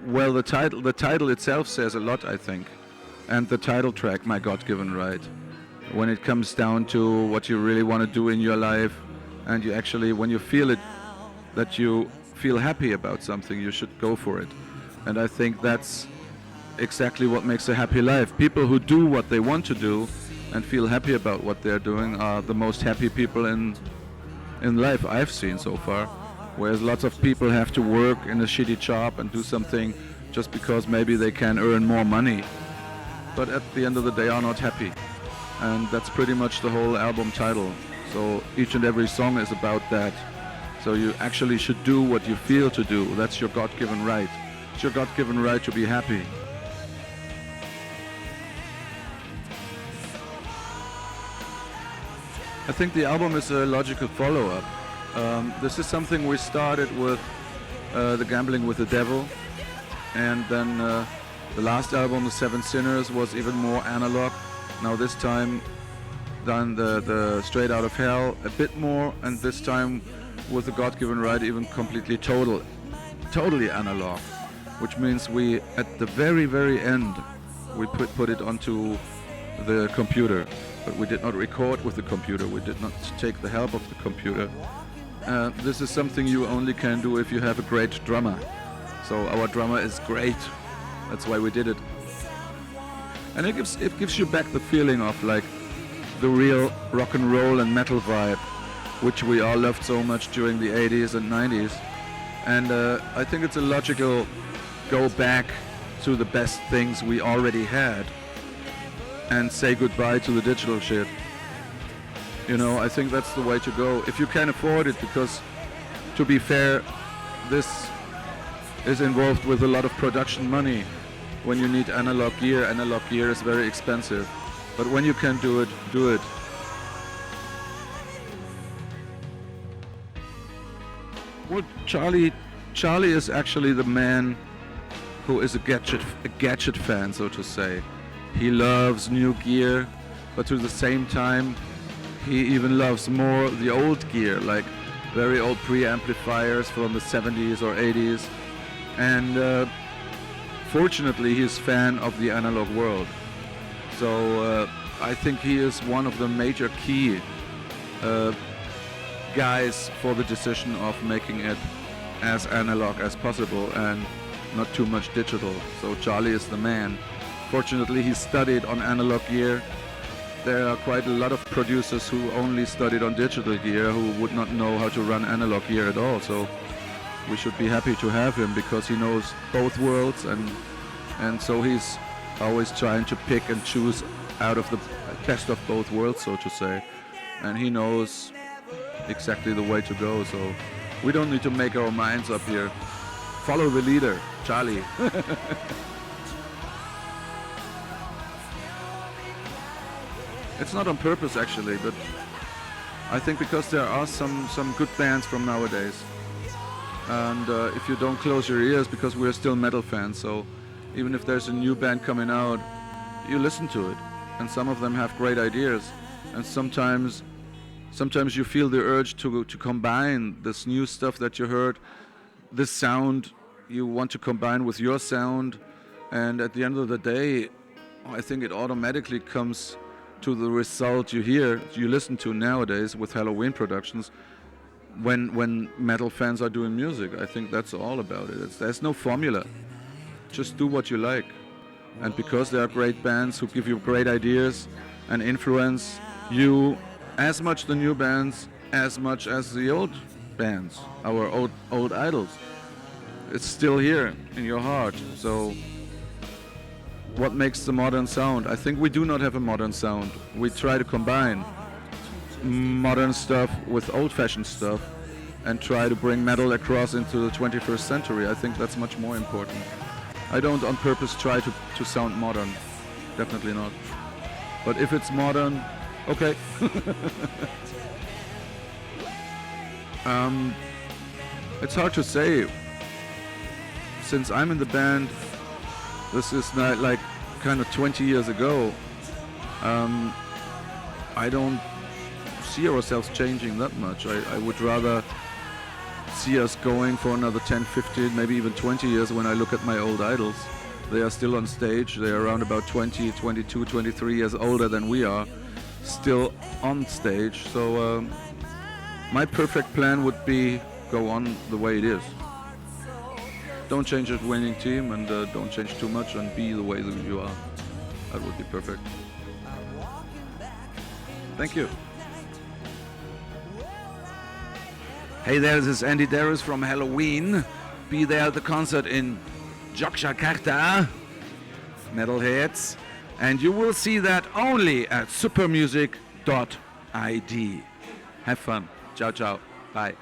Well, the title itself says a lot, I think, and the title track, "My God-Given Right." When it comes down to what you really want to do in your life, and you actually, when you feel it, that you feel happy about something, you should go for it. And I think that's exactly what makes a happy life. People who do what they want to do and feel happy about what they're doing are the most happy people in life I've seen so far. Whereas lots of people have to work in a shitty job and do something just because maybe they can earn more money, but at the end of the day are not happy. And that's pretty much the whole album title. So each and every song is about that. So you actually should do what you feel to do. That's your God-given right. It's your God-given right to be happy. I think the album is a logical follow-up. This is something we started with the Gambling with the Devil, and then the last album, The Seven Sinners, was even more analog. Now this time done the Straight Out of Hell a bit more, and this time with the God-Given Right even completely totally analog, which means we at the very end we put it onto the computer, but we did not record with the computer. We did not take the help of the computer. This is something you only can do if you have a great drummer. So our drummer is great. That's why we did it. And it gives you back the feeling of like the real rock and roll and metal vibe, which we all loved so much during the 80s and 90s. And I think it's a logical go back to the best things we already had and say goodbye to the digital shit. You know, I think that's the way to go. If you can afford it, because to be fair, this is involved with a lot of production money. When you need analog gear is very expensive. But when you can do it, do it. Well, Charlie is actually the man who is a gadget fan, so to say. He loves new gear, but to the same time, he even loves more the old gear, like very old preamplifiers from the 70s or 80s. And fortunately, he's a fan of the analog world. So I think he is one of the major key guys for the decision of making it as analog as possible and not too much digital. So Charlie is the man. Fortunately, he studied on analog gear. There are quite a lot of producers who only studied on digital gear who would not know how to run analog gear at all. So we should be happy to have him because he knows both worlds, and so he's always trying to pick and choose out of the best of both worlds, so to say. And he knows exactly the way to go. So we don't need to make our minds up here. Follow the leader, Charlie. It's not on purpose actually, but I think because there are some good bands from nowadays. And if you don't close your ears, because we're still metal fans, so even if there's a new band coming out, you listen to it. And some of them have great ideas. And sometimes you feel the urge to combine this new stuff that you heard, this sound you want to combine with your sound. And at the end of the day, I think it automatically comes to the result you listen to nowadays with Helloween productions when metal fans are doing music. I think that's all about it. There's no formula. Just do what you like. And because there are great bands who give you great ideas and influence you, as much the new bands, as much as the old bands, our old idols. It's still here in your heart. So what makes the modern sound? I think we do not have a modern sound. We try to combine modern stuff with old-fashioned stuff and try to bring metal across into the 21st century. I think that's much more important. I don't on purpose try to sound modern. Definitely not. But if it's modern, okay. It's hard to say. Since I'm in the band, this is not like kind of 20 years ago. I don't see ourselves changing that much. I would rather see us going for another 10, 15, maybe even 20 years when I look at my old idols. They are still on stage. They are around about 20, 22, 23 years older than we are, still on stage. So my perfect plan would be go on the way it is. Don't change a winning team, and don't change too much, and be the way that you are. That would be perfect. Thank you. Hey there, this is Andy Deris from Helloween. Be there at the concert in Jakarta, Metalheads, and you will see that only at supermusic.id. Have fun. Ciao, ciao. Bye.